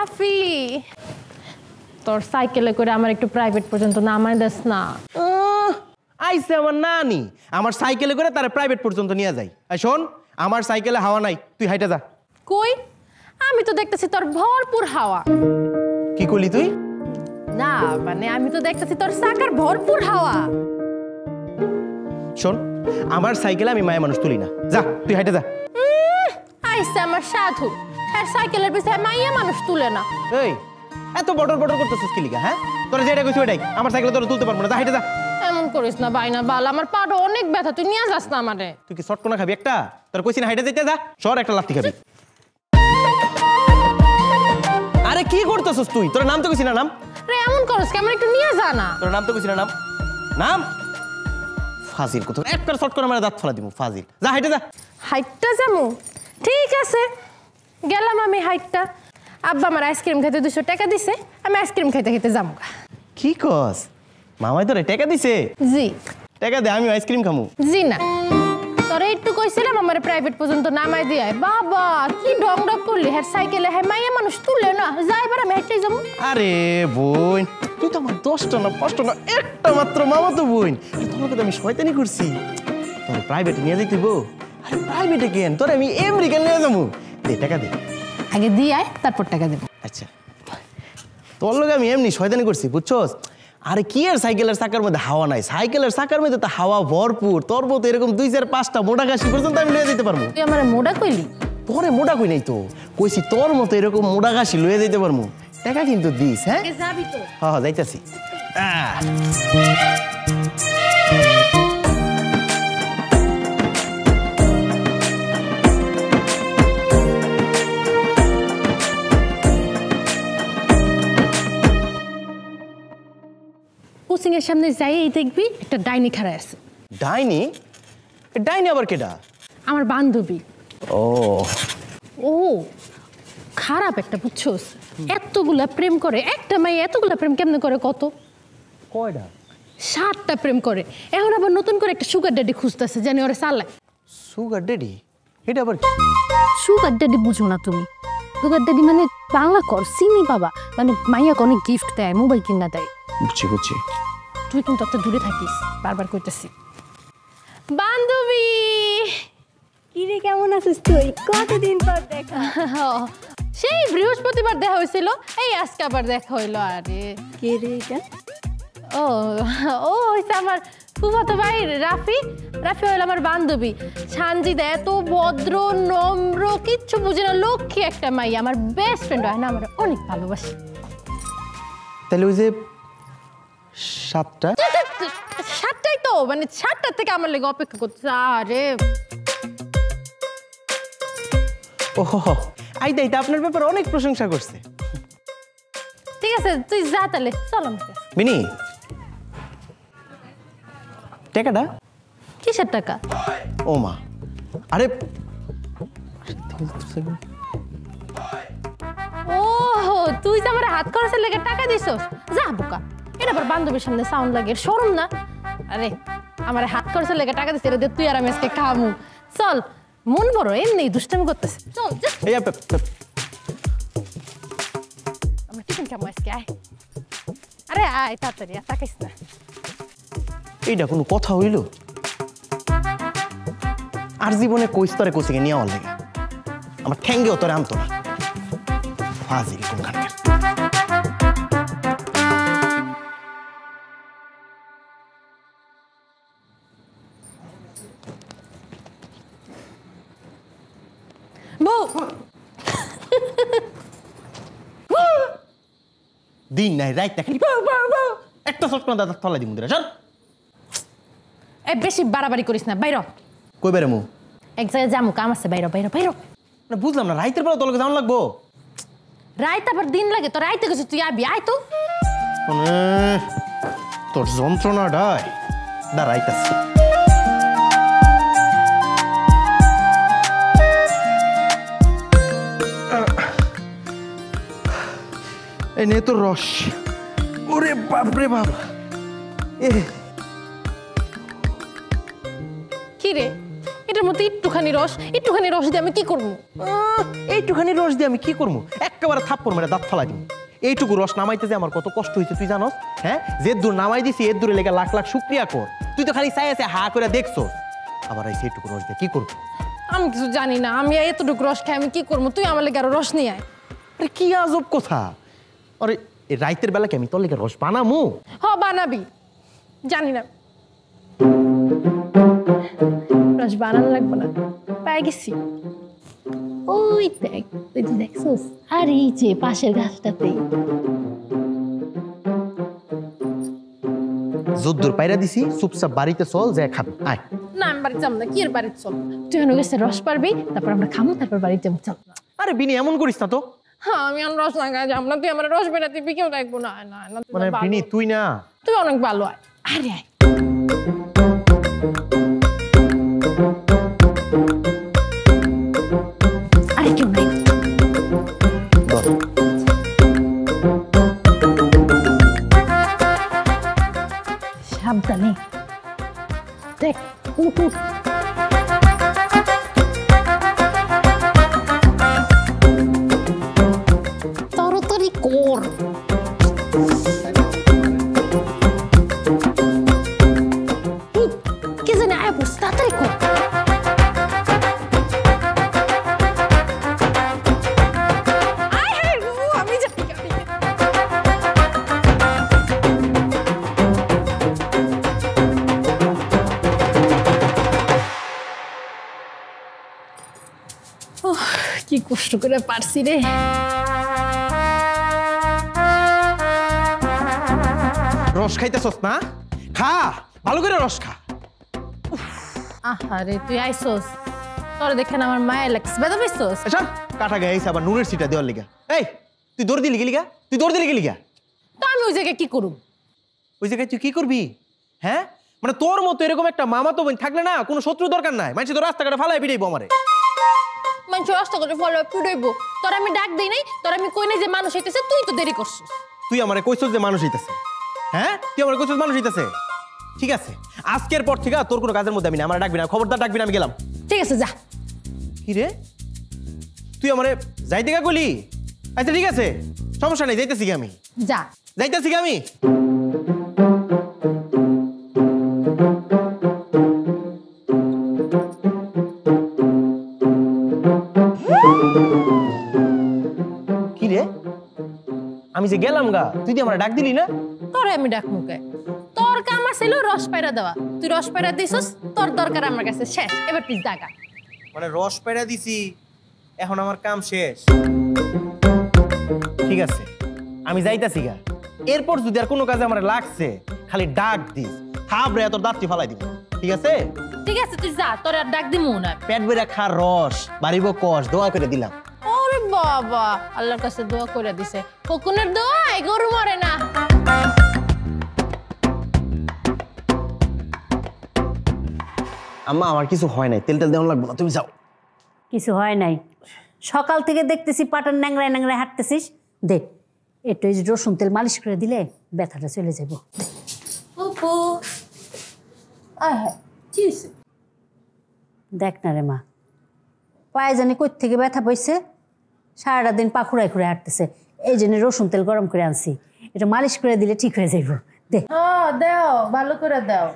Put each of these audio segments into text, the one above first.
রাফি তোর সাইকেলে করে আমার একটু প্রাইভেট পর্যন্ত নামাই দেস না। আইসে আমার নানি আমার সাইকেলে করে তারা প্রাইভেট পর্যন্ত নিয়ে যায়। শোন আমার সাইকেলে হাওয়া নাই, তুই হাইটা যা। কই আমি তো দেখতেছি তোর ভরপুর হাওয়া। কি করলি তুই? না মানে আমি তো দেখতেছি তোর চাকার ভরপুর হাওয়া। শোন আমার সাইকেলে আমি মায়া মানুষ তুলি না, যা তুই হাইটা যা। আইসে আমার সাধু আর সাইকেলের পিছনে মাইয়া মানুষ তুলে না। এই এত বটর বটর করতেছিস কি লিগা? হ্যাঁ তোরা যেটা কইছিস ওইটাই, আমার সাইকেলে তোরা তুলতে পারবো না, যা হাইটা যা। এমন করিস না বাইনা বাল, আমার পাটা অনেক ব্যথা, তুই নিয়ে যাস না আমারে। তুই কি শর্টকোনা খাবি একটা? তোর কইছি না হাইটা যেতে, যা সর একটা লাথি খাবি। আরে কি করতেছিস তুই? তোর নাম তো কইছি না, নাম। আরে এমন করিস কি, আমার একটু নিয়ে যা না। তোর নাম তো কইছি না, নাম নাম। ফাজিল কত একটা শর্টকোনা মারা দাঁত ফেলা দিমু, ফাজিল, যা হাইটা যা। হাইটটা যামু ঠিক আছে, গেলাম আমি হাইটটা। আব্বা আমার আইসক্রিম খাইতে 200 টাকা দিছে, আমি আইসক্রিম খাইতে খাইতে যাবো। কি কস? মামাই তোরে টাকা দিছে? জি। টাকা দে আমি আইসক্রিম খামু। জি না, তোরে একটু কইছিলাম আমার প্রাইভেট পর্যন্ত নামাই দিয়ে আয়। বাবা কি ডং ডং করলি, হ্যাঁ সাইকেলে হ্যাঁ মাইয়া মানুষ তুলে না, যাই এবার আমি হেঁটেই যাবো। আরে বোন তুই তো আমার 10টা না 5টা না একটা মাত্র মামা তো বোন, তোমাকে তো আমি শয়তানি করছি। তোর প্রাইভেটে নিয়ে যাইতে বউ? আরে প্রাইভেটে কেন, তোর আমি আমেরিকা নিয়ে যাবো। দে টাকা দে, আগে দিয়ে আয় তারপর টাকা দেবো। আচ্ছা তোর লোক আমি এমনি শয়তানি করছি বুঝছস। আরে কি আর সাইকেলের চাকার মধ্যে হাওয়া নাই? সাইকেলের চাকার মধ্যে তো হাওয়া ভরপুর। তোর মতো এরকম 2-4-5টা মোটা ঘাসি পর্যন্ত আমি লয়ে যেতে পারবো। তুই আমার মোটা কইলি? তোরে মোটা কই নাই তো, কইছি তোর মতো এরকম মোটা ঘাসি লয়ে যেতে পারবো। টাকা কিন্তু দিস। হ্যাঁ যাবি তো? হ্যাঁ যাইতাছি। কোচিং এর সামনে যাই দেখবি একটা ডাইনি খাড়া আছে। ডাইনি? ডাইনি আবার কেডা? আমার বান্ধবী। ও ও খারাপ একটা, বুঝছস? এতগুলা প্রেম করে একটা মাই, এতগুলা প্রেম কেমনে করে কত? কয়টা? 7টা প্রেম করে। এখন আবার নতুন করে একটা সুগার ড্যাডি খুঁজতেছে, জানি ওরা চালায়। Sugar daddy? এটা আবার কি? সুগার ড্যাডি বুঝো না তুমি? সুগার ড্যাডি মানে বাংলা কর চিনি বাবা, মানে মাইয়া অনেক গিফট দেয়, মোবাইল কিনা দেয়। বুঝছি বুঝছি। তুই কিন্তু অত দূরে থাকিস, বারবার কইতেছি। বান্ধবী কিরে কেমন আছিস তুই? কতদিন পর দেখা। সেই বৃহস্পতিবার দেখা হয়েছিল, এই আজকে আবার দেখা হইলো। আরে কে রে এটা? ও ও হইছে আমার ফুফাতো ভাই রাফি। রাফি হইল আমার বান্ধবী। সানজিদা এত ভদ্র নম্র, কিচ্ছু বুঝে না, লক্ষ্মী একটা মাইয়া, আমার বেস্ট ফ্রেন্ড হয় না, আমার অনেক ভালোবাসি। তাহলে ওই যে 7টা? 7টাই তো, মানে 7টা থেকে আমার লেগে অপেক্ষা করছে। আরে ওহো আইতা আইতা আপনার ব্যাপারে অনেক প্রশংসা করছে। ঠিক আছে তুই যা তাহলে, চল আমাকে। মিনি টাকাটা? কিসের টাকা? ও মা, আরে ও তুই যে আমার হাত খরচের লেগে টাকা দিছস, যা বোকা। এটা আবার বান্ধবীর সামনে সাউন্ড লাগে, শরম না? আরে আমার হাত খরচের লেগে টাকা দিছিস, এটা তুই আর আমি আজকে খামু। চল, মন বড় এমনি দুষ্টামি করতেছে, চল। আমরা টিফিন খামু আজকে, আয়। আরে আয় তাড়াতাড়ি, আর তাকাইস না। এইটা কোনো কথা হইল? আর জীবনে কইস্তরে কোচিংয়ে নিয়ে আমার লাগে আমার ঠ্যাঙ্গেও তোরে আনতো না, ফাজিল কোনখানকার। দিন নাই রাইত না খালি একটা শটকন দাদা ফলাই দিমু দিরা। চল এই বেশি বাড়াবাড়ি করিস না, বাইর। কই বেরে মু? এক জায়গায় যামু, কাম আছে, বাইর বাইর বাইর। না বুঝলাম না, রাইতের বেলা তোর লগে যাওয়ান লাগবো? রাইত আবার দিন লাগে তো, রাইতে গেছিস তুই, আবি আয় তো। তোর যন্ত্রণাটাই দাঁড়াইতাছে। এই নে তোর রস। ওরে বাপরে বাবা, কি রে এটার মধ্যে একটুখানি রস দিয়ে আমি কি করবো? এইটুখানি রস দিয়ে আমি কি করবো? একেবারে থাপ্পড় মেরে দাঁত ফালাই দিব। এইটুকু রস নামাইতে যে আমার কত কষ্ট হয়েছে তুই জানোস? হ্যাঁ, যে দূর নামাই দিছি এর দূরে লেগে লাখ লাখ শুকরিয়া কর। তুই তো খালি চাই আছে হা করে দেখছো, আবার এই সেইটুকু রস দিয়ে কি করবো? আমি কিছু জানি না, আমি এতটুকু রস খাই আমি কি করবো? তুই আমার লেগে আরো রস নিয়ে আয়। আরে কি আজব কথা! আরে এই রাইতের বেলা কি আমি তোর লেগে রস বানামু? হ বানাবি, জানি না রস বানানো লাগবে না, পাই গেছি। ওই দেখ, তুই তো দেখছিস, আর এই যে পাশের গাছটাতে যদ্দুর পায়রা দিছি, চুপচাপ বাড়িতে চল, যে খাবি আয়। না আমি বাড়িতে যাবো না, কি এর বাড়িতে চল, তুই এনে গেছে রস পারবি, তারপর আমরা খামো, তারপর বাড়িতে যাবো, চল। আরে বিনি এমন করিস না তো। হ্যাঁ আমি আর রস লাগা যাবো না, তুই আমার রস বেড়াতে দিবি, কেউ দেখবো না। না না মানে বিনি তুই না, তুই অনেক ভালো আয়, আরে আয়। আরে কেউ নাই, সাবধানে দেখ, উঠ উঠ। তাড়াতাড়ি কর। কে জানে আয় বস, তাড়াতাড়ি কর। আমি জানি কি কষ্ট করে পারছি রে। রস খাইতেছস না? খা, ভালো করে রস খা। আহারে তুই আইসোস, তোর দেখেন আমার মায়ের লাগছে, বেদা পাইছোস? আচ্ছা কাটা গাইছে আবার নুনের সিটা দেওয়ার লিগা। এই তুই দৌড় দিলি গেলিগা, তুই দৌড় দিলি গেলিগা। তো আমি ওই জায়গায় কি করুম? ওই জায়গায় তুই কি করবি? হ্যাঁ, মানে তোর মতো এরকম একটা মামা তো বোন থাকলে না কোনো শত্রু দরকার নাই, মানুষ তো রাস্তাঘাটে ফালাই পিটাইবো আমারে। মানুষ রাস্তা করে ফলো পুড়াইবো, তোর আমি ডাক দেই নাই, তোর আমি কই নাই যে মানুষ হইতেছে, তুই তো দেরি করছিস। তুই আমারে কইছস যে মানুষ হইতাছে? হ্যাঁ, তুই আমারে কইছস মানুষ হইতাছে? ঠিক আছে, আজকের পর থেকে তোর কোনো কাজের মধ্যে আমি না, আমার ডাকবি না, খবরদার ডাকবি না, আমি গেলাম। ঠিক আছে যা। কি রে, তুই আমারে যাইতে গা কইলি? আচ্ছা ঠিক আছে, সমস্যা নেই, যাইতেছি কি আমি, যা যাইতেছি কি আমি। কি রে, আমি যে গেলাম গা, তুই আমার ডাক দিলি না? তোরে আমি ডাক মুখে, তোর কাম আছিল রস পায়রা দেওয়া, তুই রস পায়রা দিছস, তোর দরকার আমার কাছে শেষ, এবার প্লিজ ডাকা। মানে রস পায়রা দিছি, এখন আমার কাম শেষ? ঠিক আছে, আমি যাইতাছি গা, এরপর যদি আর কোনো কাজে আমার লাগছে খালি ডাক দিস, থাবরে তোর দাঁতটি ফালাই দিব, ঠিক আছে? ঠিক আছে তুই যা, তোর আর ডাক দিমু না। পেট বেড়ে খা রস, বাড়িব কষ, দোয়া করে দিলাম। ওরে বাবা, আল্লাহর কাছে দোয়া করে দিছে, ফকুনের দোয়া গরু মরে না। আম্মা আমার কিছু হয় নাই, তেল তেল দেওয়া লাগবে না, তুমি যাও। কিছু হয় নাই, সকাল থেকে দেখতেছি পাটার ন্যাংরায় ন্যাংরায় হাঁটতেছিস। দেখ একটু এই যে রসুন তেল মালিশ করে দিলে ব্যথাটা চলে যাব। আপু আয় হায়, কি হইছে? দেখ না রে মা, পায়ে জানি কই থেকে ব্যথা পাইছে, সারাটা দিন পাখুড়ায় খুঁড়ে হাঁটতেছে। এই জন্য রসুন তেল গরম করে আনছি, এটা মালিশ করে দিলে ঠিক হয়ে যাইব। দে হ্যাঁ দাও, ভালো করে দাও।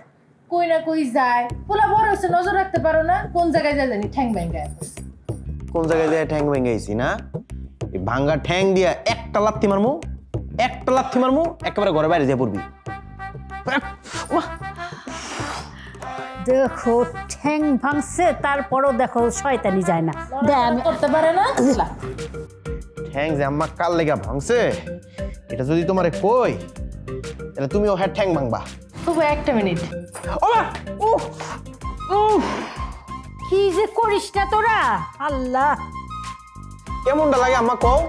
কই না কই যায়, পোলা বড় হয়েছে, নজর রাখতে পারো না? কোন জায়গায় যায় জানি ঠ্যাং ব্যাঙ্গায়। কোন জায়গায় যায় ঠ্যাং ভেঙেছি না? এই ভাঙ্গা ঠ্যাং দিয়া একটা লাথি মারমু, একটা লাথি মারমু, একেবারে ঘরে বাইরে দিয়ে পড়বি। দেখো ঠ্যাং ভাঙছে, তারপরও দেখো শয়তানি যায় না। দে আমি করতে পারে না। ঠ্যাং যে আম্মা কাল লেগা ভাঙছে, এটা যদি তোমারে কই তাহলে তুমিও হ্যাঁ ঠ্যাং ভাঙবা। তবু একটা মিনিট। কি যে করিস না তোরা, আল্লাহ। কেমনটা লাগে আম্মা কও?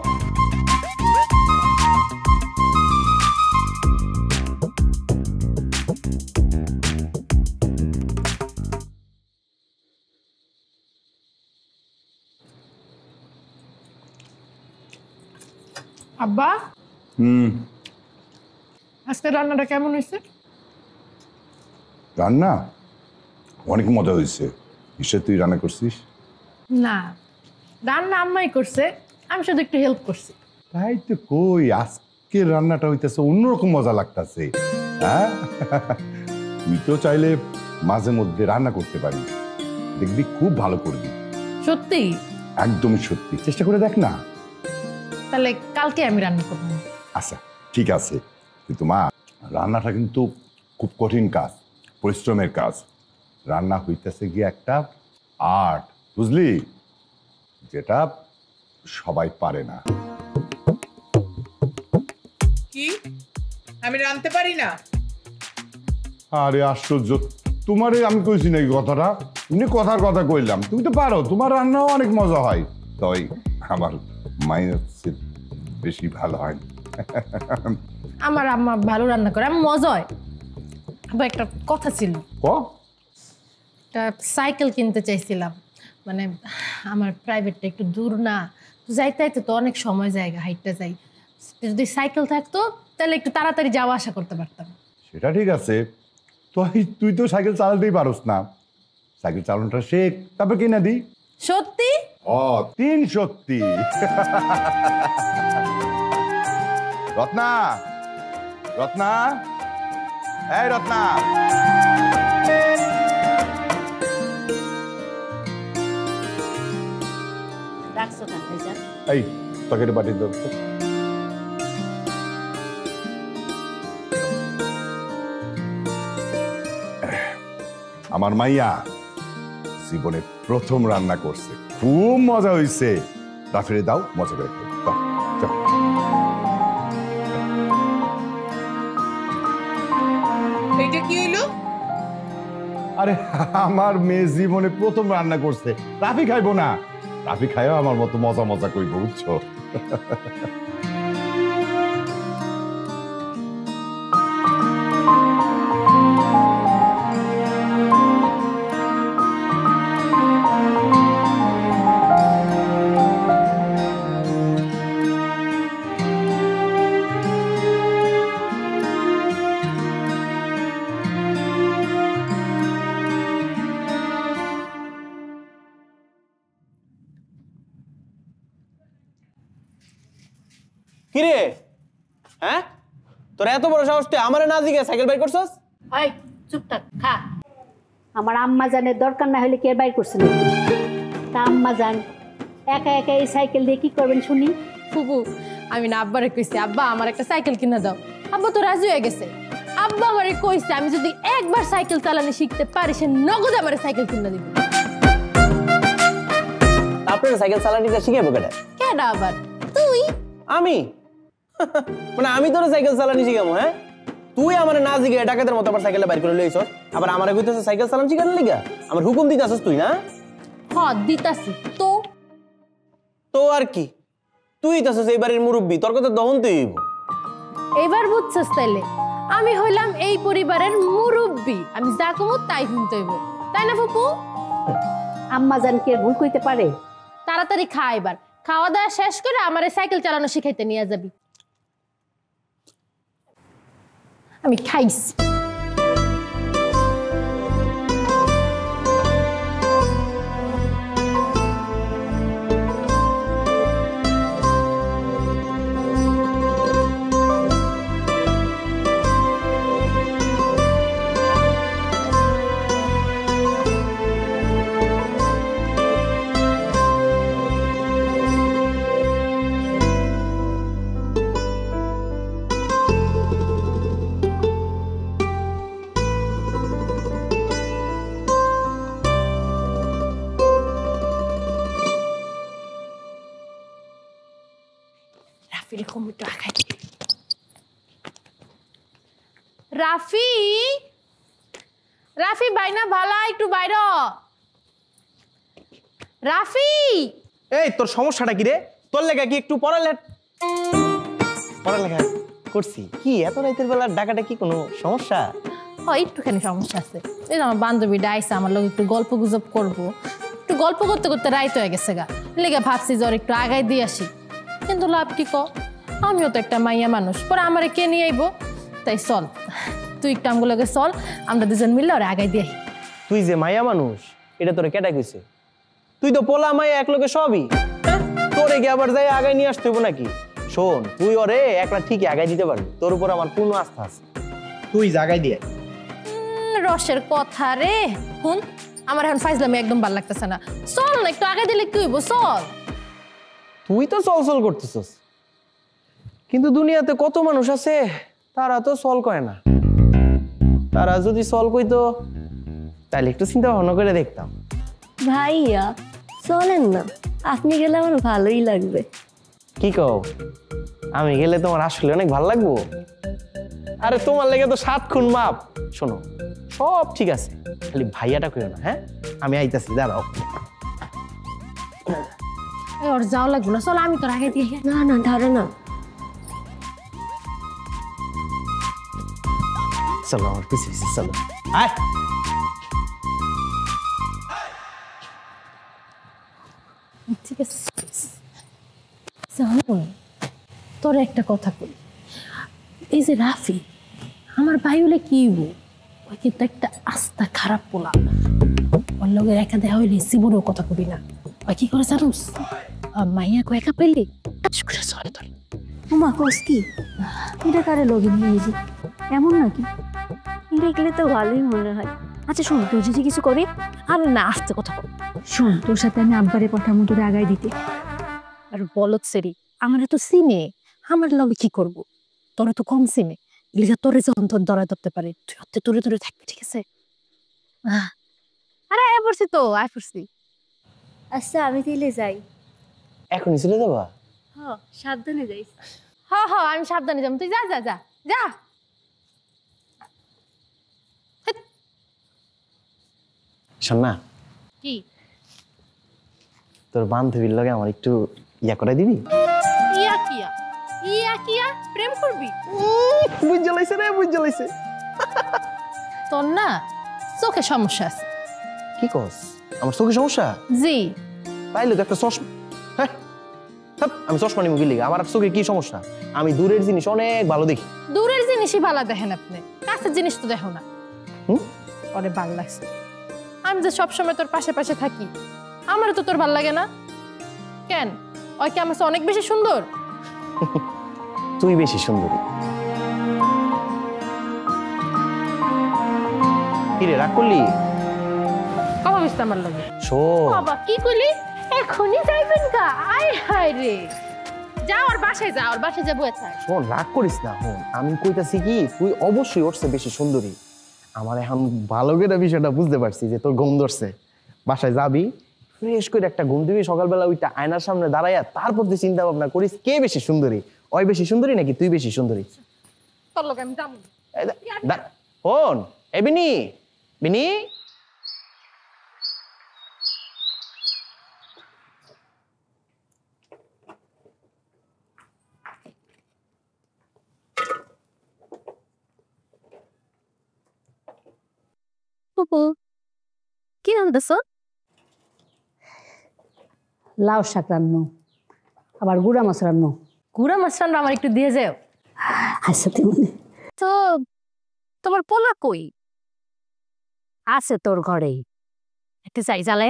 আব্বা আজকে রান্নাটা কেমন হয়েছে? রান্না অনেক মজা হয়েছে। নিশ্চয় তুই রান্না করছিস? না, রান্না আম্মাই করছে, আমি শুধু একটু হেল্প করছি। তাই তো কই, আজকের রান্নাটা হইতেছে অন্যরকম মজা লাগতেছে। হ্যাঁ, তুই তো চাইলে মাঝে মধ্যে রান্না করতে পারিস, দেখবি খুব ভালো করবি। সত্যি? একদমই সত্যি, চেষ্টা করে দেখ না। তাহলে কালকে আমি রান্না করবো। আচ্ছা ঠিক আছে, কিন্তু মা রান্নাটা কিন্তু খুব কঠিন কাজ, পরিশ্রমের কাজ। রান্না হইতেছে গিয়ে একটা আর্ট, বুঝলি, যেটা সবাই পারে না। কি আমি রাঁধতে পারি না? আরে আশ্চর্য, তোমারে আমি কইছি না এই কথাটা, এমনি কথার কথা কইলাম। তুমি তো পারো, তোমার রান্নাও অনেক মজা হয়। তাই আমার মায়ের বেশি ভালো হয়। আমার আম্মা ভালো রান্না করে, আমার মজা হয়। আবার একটা কথা ছিল, একটা সাইকেল কিনতে চাইছিলাম। মানে আমার প্রাইভেটটা একটু দূর না, যাইতে যাইতে তো অনেক সময় জায়গা হাইটটা যাই। যদি সাইকেল থাকতো তাহলে একটু তাড়াতাড়ি যাওয়া আসা করতে পারতাম। সেটা ঠিক আছে, তুই তো সাইকেল চালাতেই পারোস না। সাইকেল চালানোটা শেখ, তারপর কিনা দি। সত্যি? ও, 3 সত্যি। রত্না, রত্না, এই রত্না, রাখছো কেন ভাইজান? এই তরকারি বাটি দাও তো। আমার মাইয়া জীবনে প্রথম রান্না করছে, খুব মজা হয়েছে। রাফিরে দাও, মজা করে খাও। দাও, যাও। এইটা কি হইলো? আরে আমার মেয়ে জীবনে প্রথম রান্না করছে, রাফি খাইবো না? রাফি খাইও আমার মতো মজা মজা করবো, বুঝছো? কিরে, হ্যাঁ তোর এত বড় সাহস, তুই আমারে না জিগে সাইকেল বাইর করছস? ওই চুপ থাক, খা। আমার আম্মা জানের দরকার না হলে কে বাইর করছে না? তা আম্মা জান একা একা এই সাইকেল দিয়ে কি করবেন শুনি? ফুপু, আমি না আব্বারে কইছি, আব্বা আমার একটা সাইকেল কিনে দাও। আব্বা তো রাজি হয়ে গেছে। আব্বা আমারে কইছে আমি যদি একবার সাইকেল চালানো শিখতে পারি, সে নগদে আমারে সাইকেল কিনে দিবে। আপনার সাইকেল চালানিটা শিখাইবো কেডা? কেডা আবার? তুই? আমি? মানে আমি তোর সাইকেল চালানি শিখামো? হ্যাঁ, তুই আমারে না জিগে ডাকাতের মতো আবার সাইকেলটা বাইর করে লইছস, আবার আমারে কইতেছস সাইকেল চালান শিখানোর লিগা? আমার হুকুম দিতাছস তুই না? হ্যাঁ দিতাছি তো। তো আর কি, তুই তাছস এই বাড়ির মুরব্বি, তোর কথা দহন তুই হইব। এবার বুঝছস তাইলে আমি হইলাম এই পরিবারের মুরব্বি, আমি যা কমু তাই শুনতে হইব, তাই না ফুপু? আম্মা জান কি আর ভুল কইতে পারে? তাড়াতাড়ি খা, এবার খাওয়া দাওয়া শেষ করে আমার সাইকেল চালানো শিখাইতে নিয়ে যাবি। আমি খাইছি। রাফি, রাফি বাইনা ভালা একটু বাইর। রাফি, এই তোর সমস্যাটা কি রে? তোর লেখা কি একটু পড়ালেখা করছি? কি এত রাতের বেলা ডাকাটা কি কোনো সমস্যা? হয় একটুখানি সমস্যা আছে। এই আমার বান্ধবী ডাইছে আমার লোক একটু গল্প গুজব করবো, একটু গল্প করতে করতে রাইত হয়ে গেছে গা, লেগে ভাবছি জ্বর একটু আগাই দিয়ে আসি। কিন্তু লাভ কি ক, আমিও তো একটা মাইয়া মানুষ, পরে আমারে কে নিয়ে আইব? তাই চল তুই একটু আমগুলোকে চল, আমরা দুজন মিললে ওরা আগাই দিয়ে। তুই যে মাইয়া মানুষ, এটা তোরে কেটা কইছে? তুই তো পোলা মাই এক লোকে সবই, হ্যাঁ? তোরে কি আবার যাই আগায় নিয়ে আসতে হইব নাকি? শোন, তুই ওরে একলা ঠিকই আগায় দিতে পারবি, তোর উপর আমার পূর্ণ আস্থা আছে। তুই জাগাই দিয়ে রসের কথা রে। হুন, আমার এখন ফাইজলামি একদম ভাল লাগতেছে না। চল না, একটু আগে দিলে কি হইব? চল। তুই তো চল করতেছস, কিন্তু দুনিয়াতে কত মানুষ আছে তারা তো চল কয় না। তারা যদি চল কইতো তাহলে একটু চিন্তা ভাবনা করে দেখতাম। ভাইয়া চলেন না, আপনি গেলে আমার ভালোই লাগবে। কি কও? আমি গেলে তোমার আসলে অনেক ভালো লাগবো? আরে তোমার লেগে তো 7 খুন মাপ। শোনো, সব ঠিক আছে, খালি ভাইয়াটা কইও না, হ্যাঁ? আমি আইতাছি, দাঁড়াও। ওর যাও লাগবো না, চল আমি তোর আগে দিয়ে। না না, ধরো না। চলো আমার পিছে পিছে চলো। আয় ঠিক আছে, জানো তোর একটা কথা কই। এই যে রাফি, আমার ভাই হলে কি হইব? ওই কিন্তু একটা আস্তা খারাপ পোলা। ওর লোকের একা দেওয়া হইলে জীবনেও কথা কবি না। ওই কি করে জানুস? মাইয়া কো একা পেলে করে চলে তোর। উমা কস কি? এটা কারে লগে নিয়ে যে এমন নাকি? দেখলে তো ভালোই মনে হয়। আচ্ছা শোন, তুই যদি কিছু করে, আর না, আস্তে কথা বল। শোন, তোর সাথে আমি আব্বারে পাঠামো তোরে আগাই দিতে। আর বলত সেরি আমার তো চিনে, আমার লগে কি করব? তোরা তো কম চিনে, লিখা তোরে যখন তোর দরায় ধরতে পারে, তুই অত্তে তোরে তোরে থাকবি, ঠিক আছে? আরে আয় পড়ছি তো, আয় পড়ছি। আচ্ছা আমি তাইলে যাই। এখনই চলে যাবা? হ, সাবধানে যাইস। হ আমি সাবধানে যাবো, তুই যা যা যা যা। শোন না, কি? তোর বান্ধবীর লগে আমার একটু ইয়া করে দিবি? ইয়া কিয়া? ইয়া কিয়া? প্রেম করবি? বুঝ জ্বালাইছে রে, বুঝ জ্বালাইছে। তোর না চোখে সমস্যা আছে। কি কস? আমার চোখে সমস্যা? জি। তাইলে তো একটা চশমা। হ্যাঁ, আমি চশমা নিবো কি লিগা? আমার চোখে কি সমস্যা? আমি দূরের জিনিস অনেক ভালো দেখি। দূরের জিনিসই ভালো দেখেন আপনি, কাছের জিনিস তো দেখো না। হুম? ওরে ভাল লাগছে, আমি যে সবসময় তোর পাশে পাশে থাকি, আমারও তো তোর ভাল লাগে না কেন? ওই কি আমার চেয়ে অনেক বেশি সুন্দর? তুই বেশি সুন্দরী। কিরে, রাগ করলি? কথা বুঝতে আমার লাগে। শোন, বাবা কি কইলি? এখনই যাইবেন গা? আয় হায় রে, যা ওর বাসায় যা, ওর বাসায় যাবো। শোন, রাগ করিস না। হন, আমি কইতাছি কি, তুই অবশ্যই ওর চেয়ে বেশি সুন্দরী। আমার এখন ভালো করে বিষয়টা বুঝতে পারছি যে তোর ঘুম ধরছে। বাসায় যাবি, ফ্রেশ করে একটা ঘুম দিবি, সকালবেলা ওইটা আয়নার সামনে দাঁড়াইয়া তারপর তুই চিন্তা ভাবনা করিস কে বেশি সুন্দরী, ওই বেশি সুন্দরী নাকি তুই বেশি সুন্দরী। তোর লোক আমি যাবো। হন, এ বিনি, বিনি। কি আনতেছ? লাউ শাক রান্নো, আবার গুড়া মাছ রান্নো। গুড়া মাছ রান্না আমার একটু দিয়ে যাও। আচ্ছা তেমনি তো তোমার পোলা কই? আছে তোর ঘরেই। একটু চাই জালে।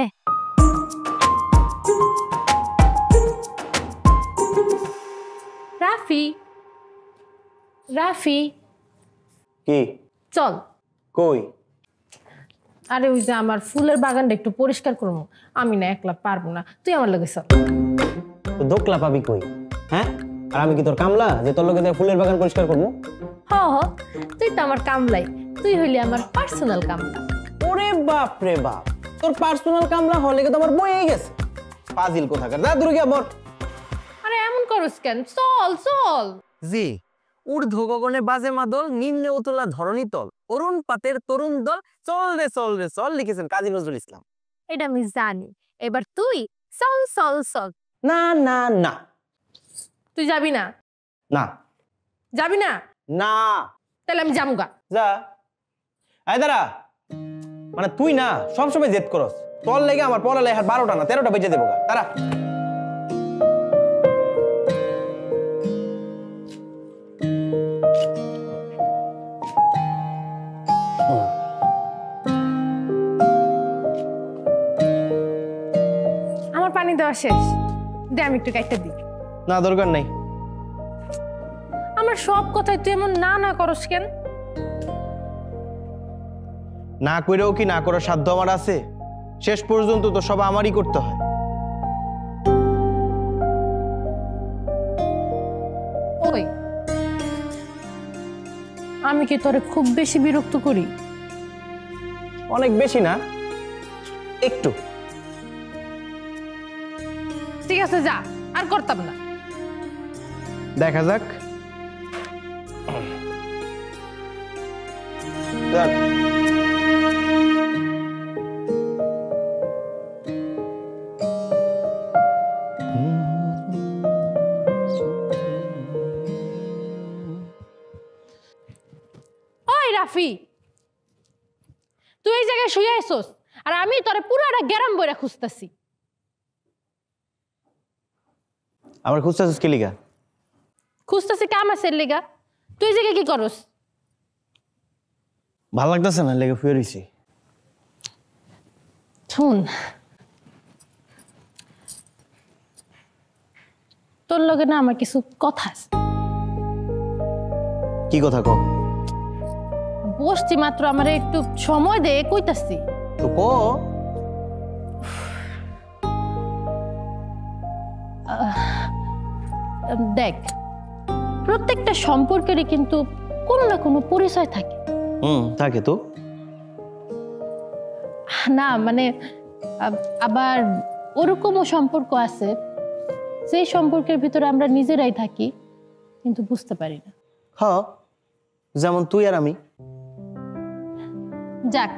রাফি, রাফি কি? চল। কই? আরে ওই যে আমার ফুলের বাগানটা একটু পরিষ্কার করবো, আমি না একলা পারবো না, তুই আমার লগে চল। দোকলা পাবি কই? হ্যাঁ, আর আমি কি তোর কামলা যে তোর লগে ফুলের বাগান পরিষ্কার করবো? হ তুই তো আমার কামলাই, তুই হইলি আমার পার্সোনাল কামলা। ওরে বাপ রে বাপ, তোর পার্সোনাল কামলা হলে তো আমার বইয়ে গেছে। পাজিল কোথাকার, যা দূরে গিয়া বর। আরে এমন করস কেন? চল চল। জি, ঊর্ধ্ব গগনে বাজে মাদল, নিম্নে উতলা ধরণী তল, অরুণ পাতের তরুণ দল, চল রে চল রে চল, লিখেছেন কাজী নজরুল ইসলাম। এটা আমি জানি, এবার তুই চল চল চল। না না না, তুই যাবি না? না যাবি না? না। তাহলে আমি যাবো গা। যা। আয় দাঁড়া, মানে তুই না সবসময় জেদ করস, তোর লেগে আমার পড়ালেখার 12টা না 13টা বেজে দেবো গা। দাঁড়া। দেওয়া শেষ, দে আমি একটু কাটতে দিই। না দরকার নাই। আমার সব কথাই তুই এমন না না করস কেন? না কইরেও কি না করার সাধ্য আমার আছে? শেষ পর্যন্ত তো সব আমারই করতে হয়। ওই আমি কি তোরে খুব বেশি বিরক্ত করি? অনেক বেশি না, একটু। ঠিক আছে যা, আর করতাম না। দেখা যাক। যাক। ওই রাফি, তুই এই জায়গায় শুয়ে আইছস আর আমি তোরে পুরাটা গ্যারাম বইরা খুঁজতেছি। আমার খুঁজতেছিস কি লিগা? খুঁজতেছি কাম আছে লিগা। তুই এই জায়গায় কি করস? ভাল লাগতেছে না, লেগে শুয়ে রইছি। শুন, তোর লগে না আমার কিছু কথা আছে। কি কথা ক? বসছি মাত্র, আমার একটু সময় দে, কইতাছি। তো ক। দেখ, প্রত্যেকটা সম্পর্কেরই কিন্তু কোনো না কোনো পরিচয় থাকে। থাকে তো। না মানে আবার ওরকমও সম্পর্ক আছে সেই সম্পর্কের ভিতরে আমরা নিজেরাই থাকি কিন্তু বুঝতে পারি না। হ্যাঁ, যেমন তুই আর আমি। যাক,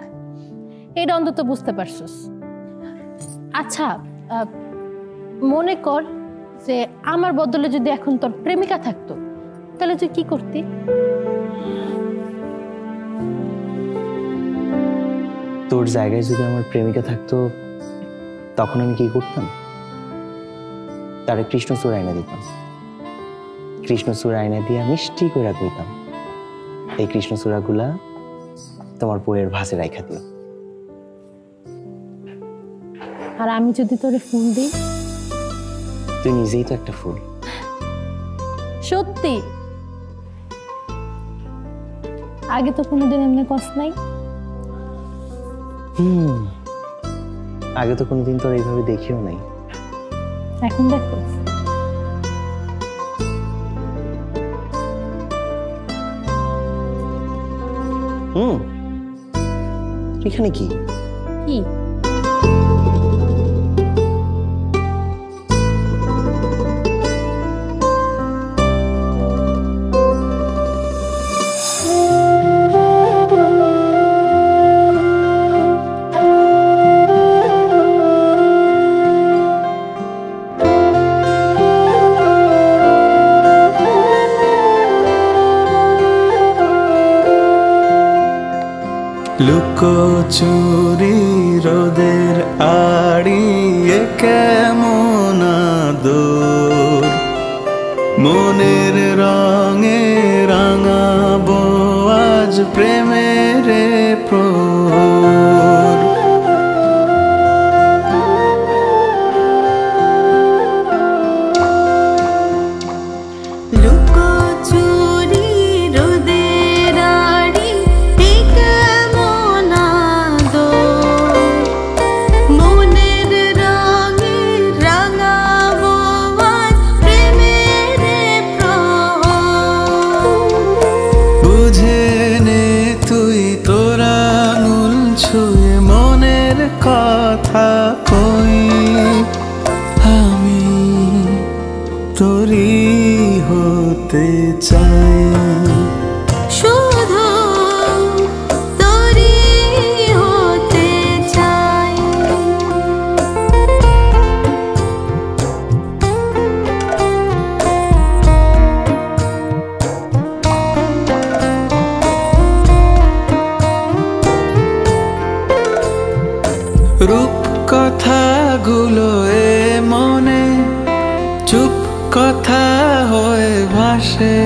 এটা অন্তত বুঝতে পারছিস। আচ্ছা, মনে কর যে আমার বদলে যদি এখন তোর প্রেমিকা থাকতো, তাহলে তুই কি করতি? তোর জায়গায় যদি আমার প্রেমিকা থাকতো, তখন আমি কি করতাম? তারে কৃষ্ণচূড়া এনে দিতাম। কৃষ্ণচূড়া এনে দিয়ে মিষ্টি করে কইতাম, এই কৃষ্ণচূড়াগুলা তোমার বইয়ের ভাসে রাইখা দিও। আর আমি যদি তোরে ফুল দিই? তুই নিজেই তো একটা ফুল। সত্যি? আগে তো কোনোদিন এমনি কষ্ট নাই। আগে তো কোনোদিন তোর এইভাবে দেখিও নাই। এখন দেখো। এখানে কি কি? লুকোচুরি রোদের আড়িয়ে কেমন আদর, মনের রঙে রাঙাবো আজ প্রেমের প্রহর। কথা কই আমি তোরই হতে চাই, শুধু তোরই হতে চাই। রূপ কথাগুলো এ মনে চুপ কথা হয়ে ভাসে,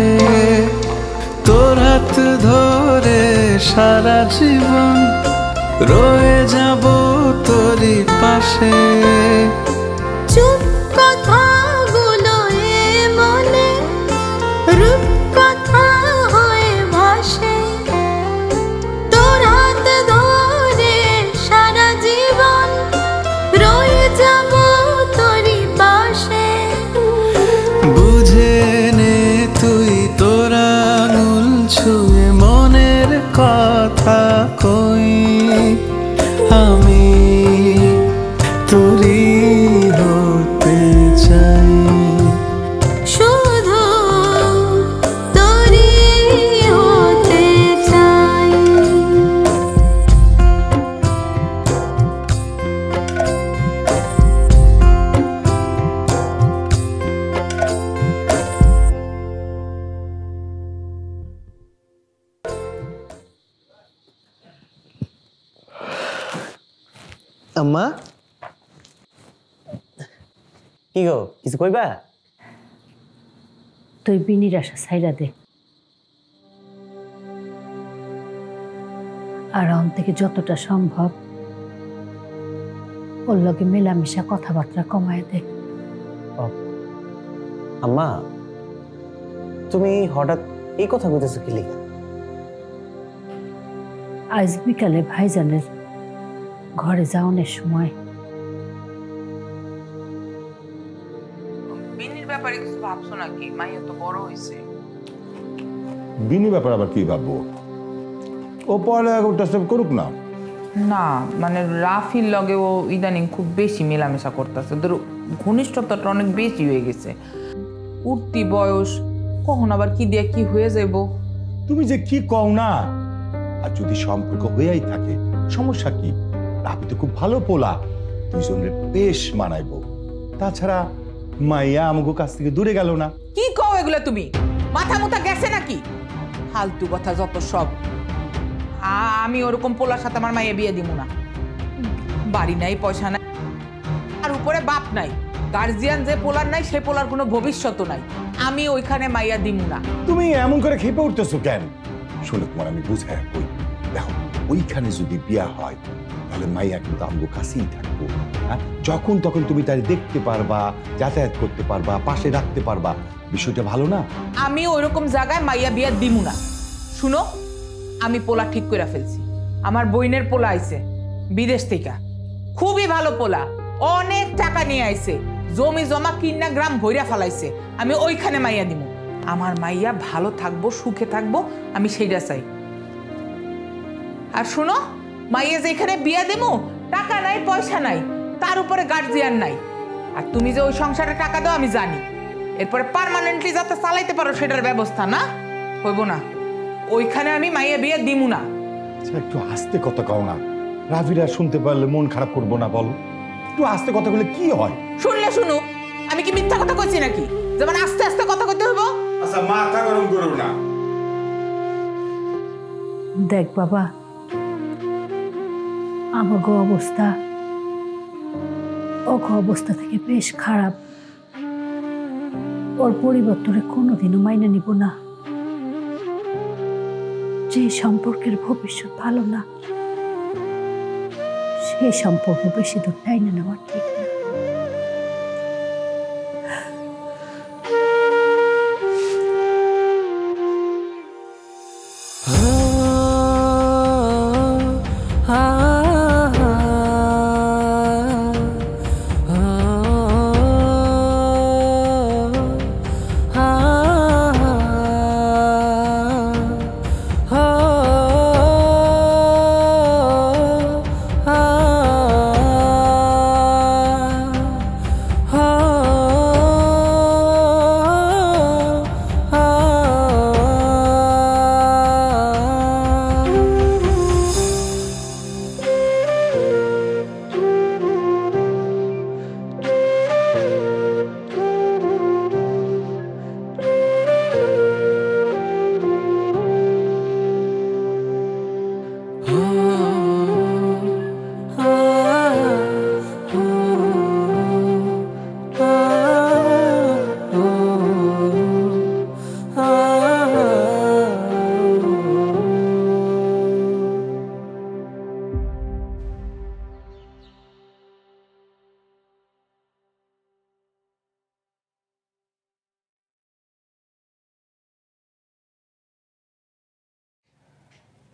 তোর হাত ধরে সারা জীবন রয়ে যাব তোরই পাশে। চুপ আম্মা কি গো কিছু কইবা? তুই বিনির আশা ছাইরা দে, আর অন থেকে যতটা সম্ভব ওর লগে মেলামেশা কথাবার্তা কমায় দে। আম্মা তুমি হঠাৎ এই কথা কইতেছো কি লিগা? আজ বিকালে ভাইজানের ঘরে যাওয়ার সময় বিনির ব্যাপারে কিছু ভাবছো নাকি? মাইয়া তো বড় হয়েছে। বিনি ব্যাপার আবার কি ভাববো? ও পড়ালেখা করতেছে, করুক না। না মানে রাফির লগে ও ইদানিং খুব বেশি মেলামেশা করতেছে, ওদের ঘনিষ্ঠতাটা অনেক বেশি হয়ে গেছে। উঠতি বয়স, কখন আবার কি দিয়ে কি হয়ে যাইব। তুমি যে কি কও না, আর যদি সম্পর্ক হয়েই থাকে সমস্যা কি? রাফি তো খুব ভালো পোলা, দুইজনের বেশ মানাইবো। তাছাড়া মাইয়া আমাকে কাছ থেকে দূরে গেল না। কি কও এগুলো তুমি? মাথা মুথা গেছে নাকি? ফালতু কথা যত সব। আমি ওরকম পোলার সাথে আমার মাইয়া বিয়ে দিব না। বাড়ি নাই, পয়সা নাই, আর উপরে বাপ নাই, গার্জিয়ান যে পোলার নাই সে পোলার কোনো ভবিষ্যৎ নাই। আমি ওইখানে মাইয়া দিব না। তুমি এমন করে খেপে উঠতেছো কেন? শুনে তোমার আমি বুঝাই কই, দেখো ওইখানে যদি বিয়া হয় তাহলে মাইয়া কিন্তু আমগো কাছেই থাকবো। হ্যাঁ, যখন তখন তুমি তার দেখতে পারবা, যাতায়াত করতে পারবা, পাশে রাখতে পারবা। বিষয়টা ভালো না? আমি ওইরকম জায়গায় মাইয়া বিয়া দিব না। শুনো, আমি পোলা ঠিক করে ফেলছি। আমার বইনের পোলা আইছে বিদেশ থেকে, খুবই ভালো পোলা, অনেক টাকা নিয়ে আইছে, জমি জমা কিনা গ্রাম ভইরা ফেলাইছে। আমি ওইখানে মাইয়া দিব। আমার মাইয়া ভালো থাকবো, সুখে থাকবো, আমি সেইটা চাই। আর শুনো, মাইয়া যেখানে বিয়া দেবো, টাকা নাই, পয়সা নাই, তার উপরে গার্জিয়ান নাই। আর তুমি যে ওই সংসারে টাকা দাও আমি জানি, এরপরে পার্মানেন্টলি যাতে চালাইতে পারো সেটার ব্যবস্থা না হইব না। ওইখানে আমি মাইয়া বিয়ে দিমু না। আচ্ছা, একটু আস্তে কথা কও না, রাফিরা শুনতে পারলে মন খারাপ করবো না? বলো, একটু আস্তে কথা বলে কি হয়? শুনলে শুনুক, আমি কি মিথ্যা কথা কইছি নাকি? যেমন আস্তে আস্তে কথা কইতে হইব। আচ্ছা, মাথা গরম করো না। দেখ বাবা, আমাগো অবস্থা অবস্থা থেকে বেশ খারাপ। ওর পরিবর্তনে কোনোদিনও মাইনে নিব না। যে সম্পর্কের ভবিষ্যৎ ভালো না, সেই সম্পর্ক বেশি দূর টাইনে নেওয়া ঠিক না।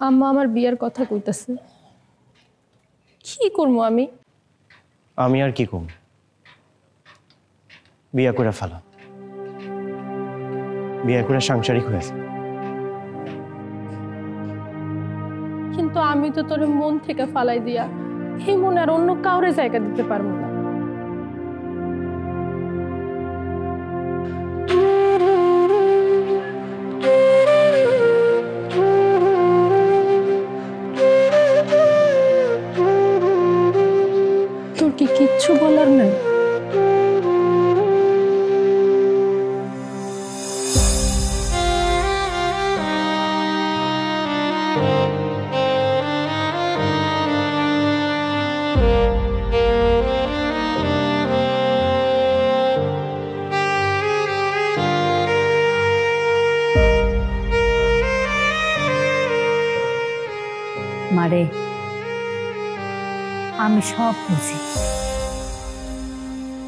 আম্মা আমার বিয়ের কথা কইতাছে, কি করবো আমি? আমি আর কি কম, বিয়া করে ফেলা, বিয়া করে সাংসারিক হয়েছে। কিন্তু আমি তো তোর মন থেকে ফালাই দিয়া এই মনে আর অন্য কাউরে জায়গা দিতে পারবো না। তোর কি কিচ্ছু বলার নাই? মারে আমি সব বুঝি,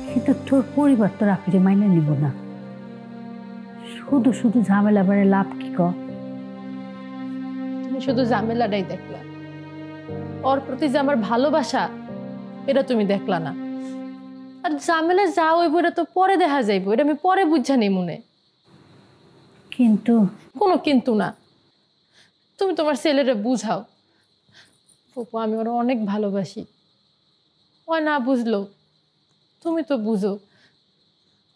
কিন্তু তোর পরিবার তো রাফিরে মাইনে নিব না। শুধু শুধু ঝামেলা বাড়ে লাভ কি কর? তুমি শুধু ঝামেলাটাই দেখলা, ওর প্রতি যে আমার ভালোবাসা এটা তুমি দেখলা না। আর ঝামেলা যা হইব এটা তো পরে দেখা যাইব, এটা আমি পরে বুঝা নেই মনে। কিন্তু কোনো কিন্তু না, তুমি তোমার ছেলেরে বুঝাও। ফুপু আমি ওরা অনেক ভালোবাসি, ও না বুঝলো তুমি তো বুঝো।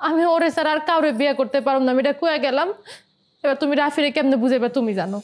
আমি ওরে স্যার আর কাউরে বিয়ে করতে পারব না, আমি এটা কয়ে গেলাম। এবার তুমি রাফিরে কেমনে বুঝাইবা তুমি জানো।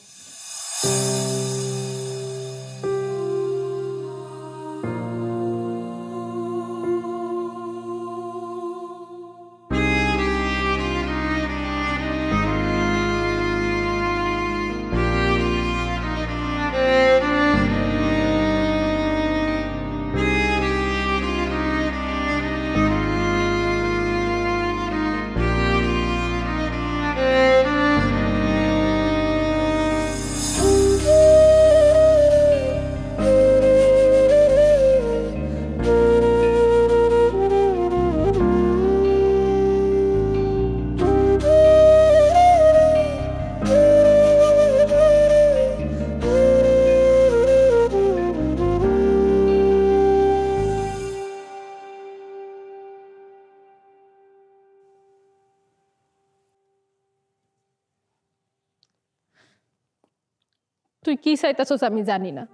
তুই কি চাইতেছস আমি জানি না,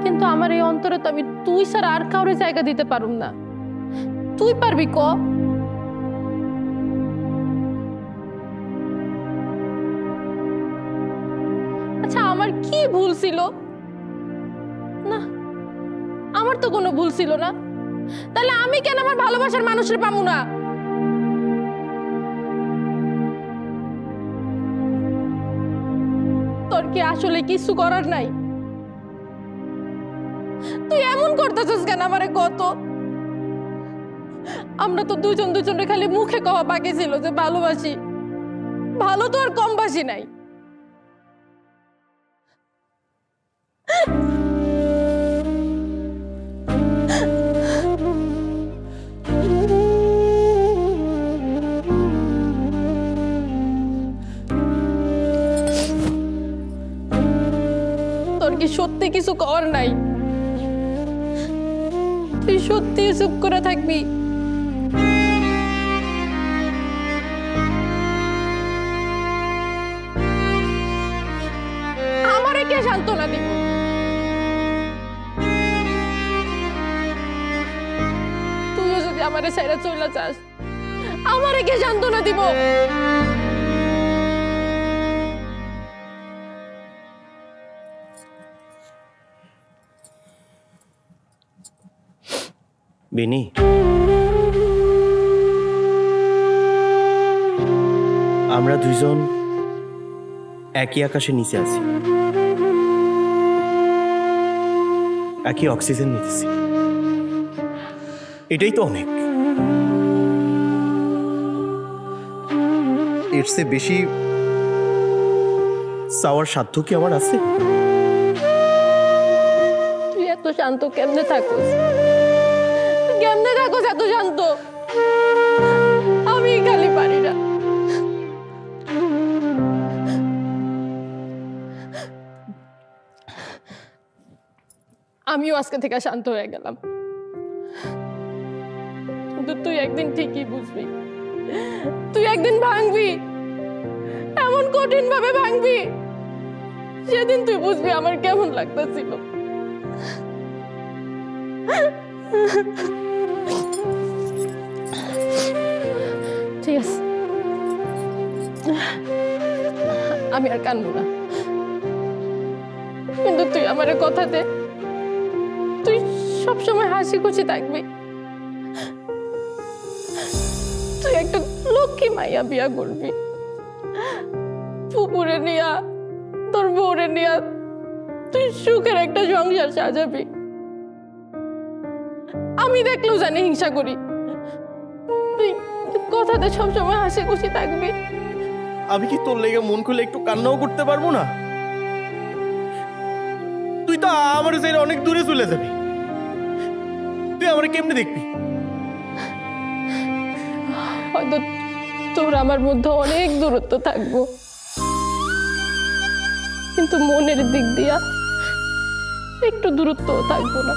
কিন্তু আমার এই অন্তরে তো আমি তুই ছাড়া আর কাউরে জায়গা দিতে পারুম না। তুই পারবি ক? আচ্ছা আমার কি ভুল ছিল? না আমার তো কোনো ভুল ছিল না, তাহলে আমি কেন আমার ভালোবাসার মানুষের পাবো না? তোর কি আসলে কিছু করার নাই? তুই এমন করতেছিস কেন আমারে? কত আমরা তো দুজনে খালি মুখে কওয়া বাকি ছিল যে ভালোবাসি, ভালো তো আর কম বাসি নাই। তোর কি সত্যি কিছু করার নাই? তুই সত্যি চুপ করে থাকবি? আমারে কে সান্ত্বনা দিব? তুইও যদি আমারে ছেড়ে চলে যাস, আমারে কে সান্ত্বনা দিব? বেনি, আমরা দুইজন একই আকাশের নিচে আছি, একই অক্সিজেন নিতেছি, এটাই তো অনেক। এর চেয়ে বেশি চাওয়ার সাধ্য কি আমার আছে? তুই এত শান্ত কেমনে থাকোস? কেমনে থাকোস এত শান্ত? আমি খালি পারি না। আমিও আজকে থেকে শান্ত হয়ে গেলাম, কিন্তু তুই একদিন ঠিকই বুঝবি, তুই একদিন ভাঙবি, এমন কঠিন ভাবে ভাঙবি, সেদিন তুই বুঝবি আমার কেমন লাগতেছিল। ঠিক আছে, আমি আর কাঁদবো না, কিন্তু তুই আমার কথা দে, তুই সবসময় হাসি খুশি থাকবি। তুই একটা লক্ষ্মী মাইয়া বিয়া করবি, পুকুরে নিয়া তোর বউরে নিয়া তুই সুখের একটা সংসার সাজাবি। আমি দেখলেও জানি হিংসা করি, তুই কথাতে সবসময় হাসি খুশি থাকবি। আমি কি তোর লেগে মন খুলে একটু কান্নাও করতে পারবো না? তো আমার সাইড অনেক দূরে চলে যাবি। তুই আমার কেমনে দেখবি? হয়তো তোর আমার মধ্যে অনেক দূরত্ব থাকবো, কিন্তু মনের দিক দিয়া একটু দূরত্বও থাকবো না।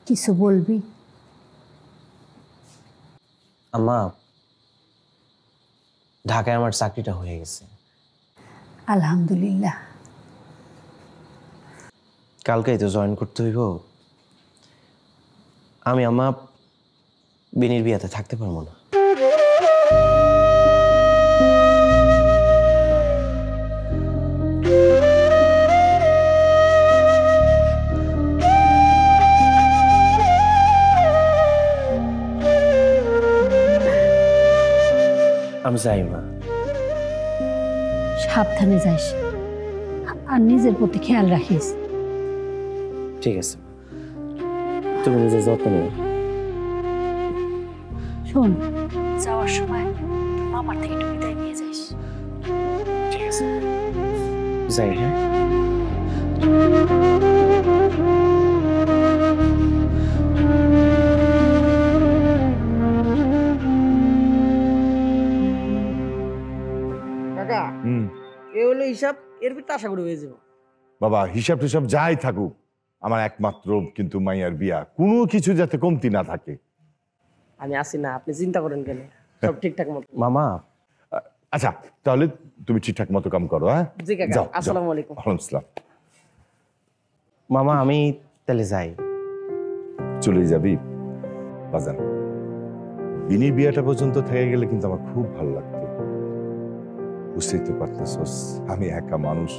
কিছু বলবি? আম্মা, ঢাকায় আমার চাকরিটা হয়ে গেছে। আলহামদুলিল্লাহ। কালকেই তো জয়েন করতে হইব। আমি আম্মা বিনির বিয়াতে থাকতে পারবো না। আমি যাই মা। সাবধানে যাইস আর নিজের প্রতি খেয়াল রাখিস। ঠিক আছে, তুমি নিজের যত্ন নিও। শোন, যাওয়ার সময় মামার থেকে একটু বিদায় নিয়ে যাইস। ঠিক আছে, যাই। হ্যাঁ, কাকা এ হলো হিসাব, এর ভিতরে আশা করি হয়ে যাবো। বাবা, হিসাব টিসাব যাই থাকুক, আমার একমাত্র কিন্তু মাইয়ার বিয়া, কোনো কিছু যাতে কমতি না থাকে। আমি আসি না, আপনি চিন্তা করেন কেন, সব ঠিকঠাক মতো। মামা। আচ্ছা, তাহলে তুমি ঠিকঠাক মতো কাম করো। হ্যাঁ, জি কাকা, আসসালামু আলাইকুম। ওয়ালাইকুম আসসালাম। মামা, আমি তাহলে যাই। চলে যাবি বাজান? বিনির বিয়াটা পর্যন্ত থেকে গেলে কিন্তু আমার খুব ভালো লাগতো। বুঝতেই তো পারতেছস, আমি একা মানুষ,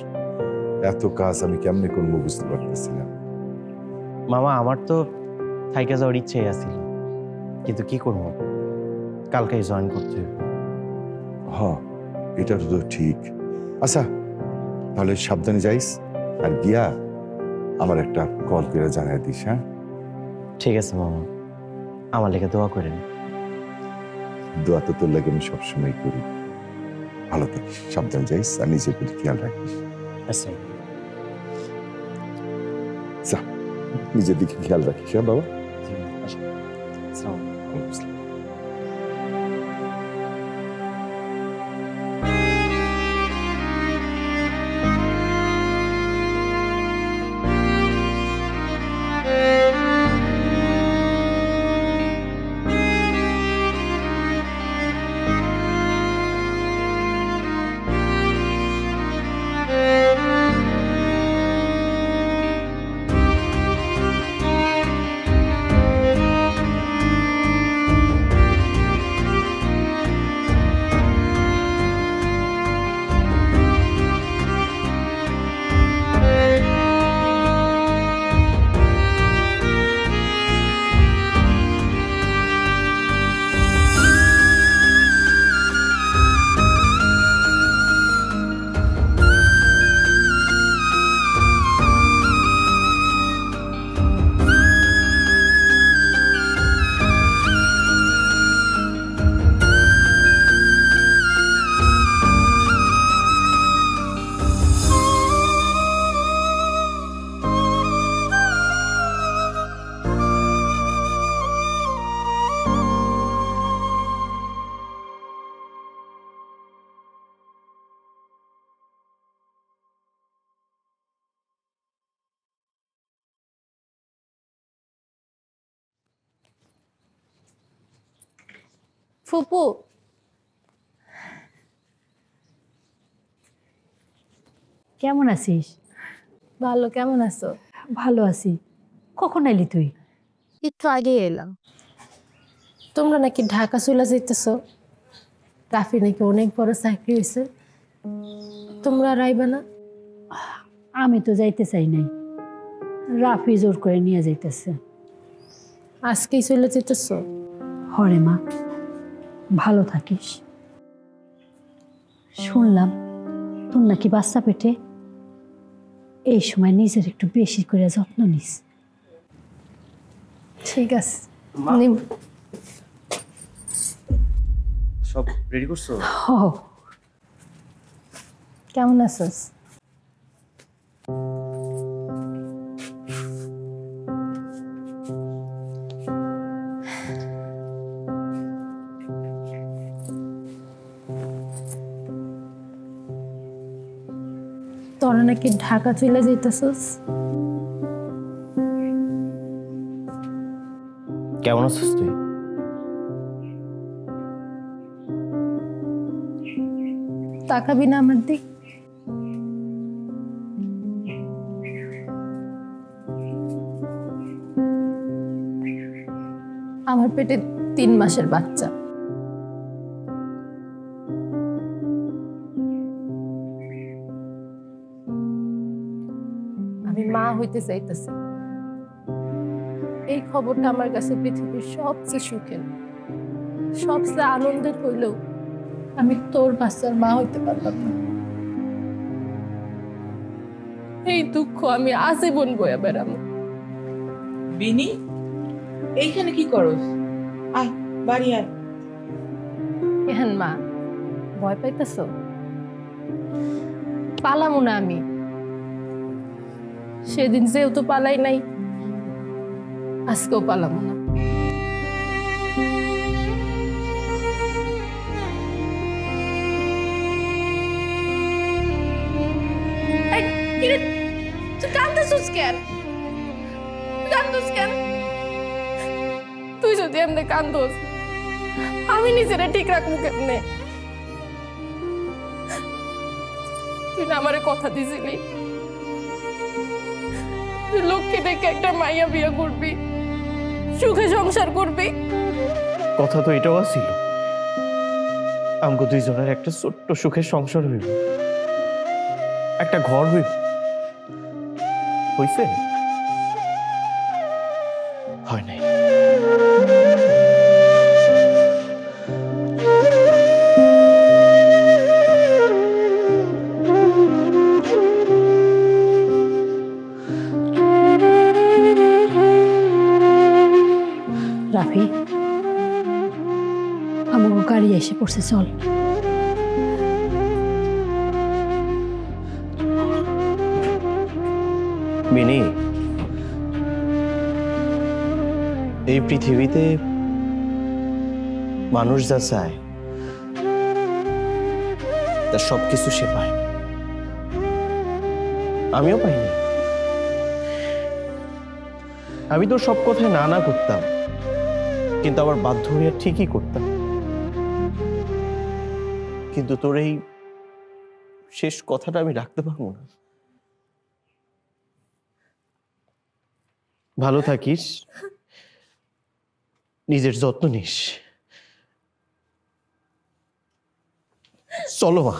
এত কাজ আমি কেমনে করবো বুঝতে পারতেছি না। মামা, আমার তো থাইকা যাওয়ার ইচ্ছেই আছিল, কিন্তু কি করবো, কালকেই জয়েন করতে হবে। হ্যাঁ, এটা তো ঠিক। আচ্ছা, তাহলে সাবধানে যাইস, আর গিয়া আমার একটা কল করে জানাই দিস। হ্যাঁ, ঠিক আছে মামা, আমার লেগে দোয়া করেন। দোয়া তো তোর লাগে আমি সবসময় করি। ভালো থাকিস, সাবধানে যাইস, আর নিজের প্রতি খেয়াল রাখিস। আচ্ছা, যা, নিজের দিকে খেয়াল রাখিস। হ্যাঁ বাবা। আসসালামু ফুপু, কেমন আছিস? ভালো, কেমন আছো? ভালো আছি। কখন এলি তুই? একটু আগে এলাম। তোমরা নাকি ঢাকা চলে যাইতেছো, রাফি নাকি অনেক বড় চাকরি হয়েছে, তোমরা রাইবা না? আমি তো যাইতে চাই নাই, রাফি জোর করে নিয়ে যাইতেছে। আজকেই চলে যেতেছো? হরে মা, ভালো থাকিস। শুনলাম তোর নাকি বাচ্চা পেটে, এই সময় নিজের একটু বেশি করে যত্ন নিস। ঠিক আছে। সব রেডি করছো? কেমন আছিস? তোরা নাকি ঢাকা চলে যাইতেছিস? কেমন আছিস তুই? তাকাবি না আমার দিক? আমার পেটে 3 মাসের বাচ্চা। আমি মা হইতে চাইতেছি। এই খবরটা আমার কাছে পৃথিবীর সবচেয়ে সুখের, সবচেয়ে আনন্দের হইলেও আমি তোর বাচ্চার মা হইতে পারলাম না। এই দুঃখ আমি আজীবন বয়ে বেড়াবো। বিনি, এইখানে কি করস? আয় বাড়ি আয়। এহেন মা, ভয় পাইতেছ? পালামো না আমি। সেদিন যেহেতু পালাই নাই, আজকেও পালামো না। তুই কান্দছিস কেন? তুই যদি এমনি কান্দোস, আমি নিজেরা ঠিক রাখবো কেমনে? তুই না আমারে কথা দিছিলি তুই লক্ষ্মী দেখে একটা মাইয়া বিয়ে করবি, সুখে সংসার করবি। কথা তো এটাও ছিল, আমগো দুইজনের একটা ছোট্ট সুখের সংসার হইব, একটা ঘর হইব। হইছে? হয় নাই। রাফি, আমার গাড়ি এসে পড়ছে, চল। মিনি, এই পৃথিবীতে মানুষ যা চায় তার সবকিছু সে পায়। আমিও পাইনি। আমি তো সব কথায় না না করতাম, কিন্তু আবার বাধ্য হয়ে ঠিকই করতাম। কিন্তু তোর এই শেষ কথাটা আমি রাখতে পারবো না। ভালো থাকিস, নিজের যত্ন নিস। চলো মা।